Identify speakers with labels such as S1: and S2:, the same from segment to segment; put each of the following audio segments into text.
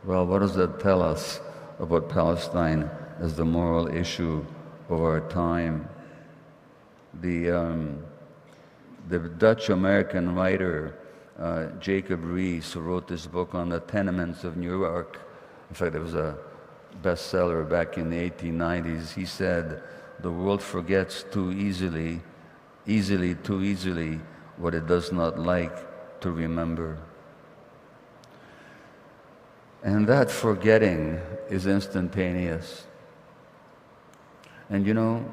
S1: Well, what does that tell us about Palestine as the moral issue of our time? The Dutch-American writer Jacob Riis, who wrote this book on the tenements of New York, in fact, it was a bestseller back in the 1890s, he said, "The world forgets too easily, too easily, what it does not like to remember." And that forgetting is instantaneous. And you know,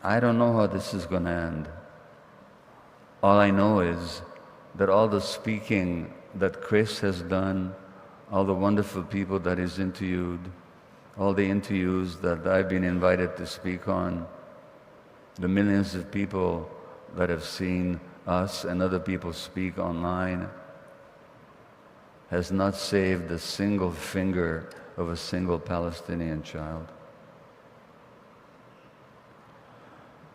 S1: I don't know how this is going to end. All I know is that all the speaking that Chris has done, all the wonderful people that he's interviewed, all the interviews that I've been invited to speak on, the millions of people that have seen us and other people speak online, has not saved a single finger of a single Palestinian child.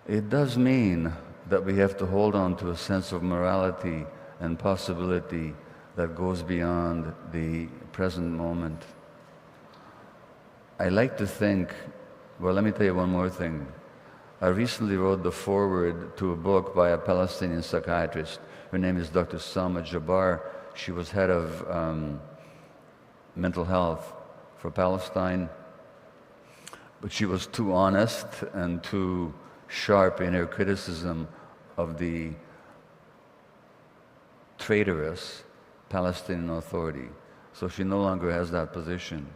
S1: It does mean that we have to hold on to a sense of morality and possibility that goes beyond the present moment. I like to think, well, let me tell you one more thing. I recently wrote the foreword to a book by a Palestinian psychiatrist. Her name is Dr. Salma Jabbar. She was head of mental health for Palestine, but she was too honest and too sharp in her criticism of the traitorous Palestinian Authority. So she no longer has that position.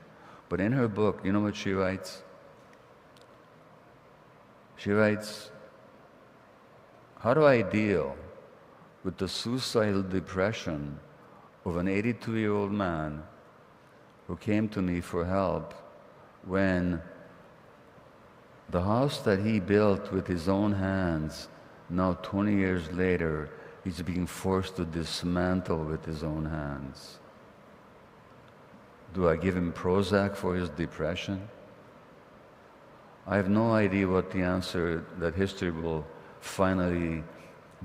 S1: But in her book, you know what she writes? She writes, "How do I deal with the suicidal depression of an 82-year-old man who came to me for help when the house that he built with his own hands, now 20 years later, he's being forced to dismantle with his own hands? Do I give him Prozac for his depression?" I have no idea what the answer that history will finally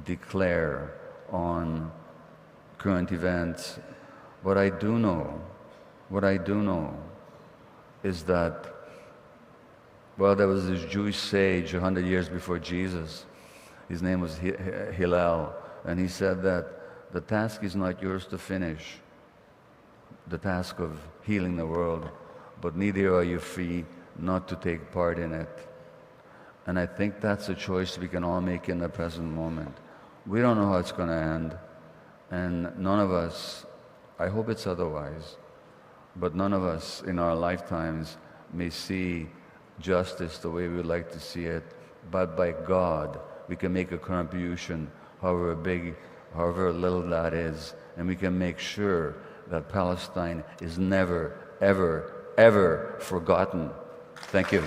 S1: declare on current events. What I do know is that, well, there was this Jewish sage 100 years before Jesus. His name was Hillel, and he said that the task is not yours to finish, the task of healing the world, but neither are you free not to take part in it. And I think that's a choice we can all make in the present moment. We don't know how it's going to end, and none of us, I hope it's otherwise, but none of us in our lifetimes may see justice the way we would like to see it, but by God, we can make a contribution, however big, however little that is, and we can make sure that Palestine is never, ever, ever forgotten. Thank you.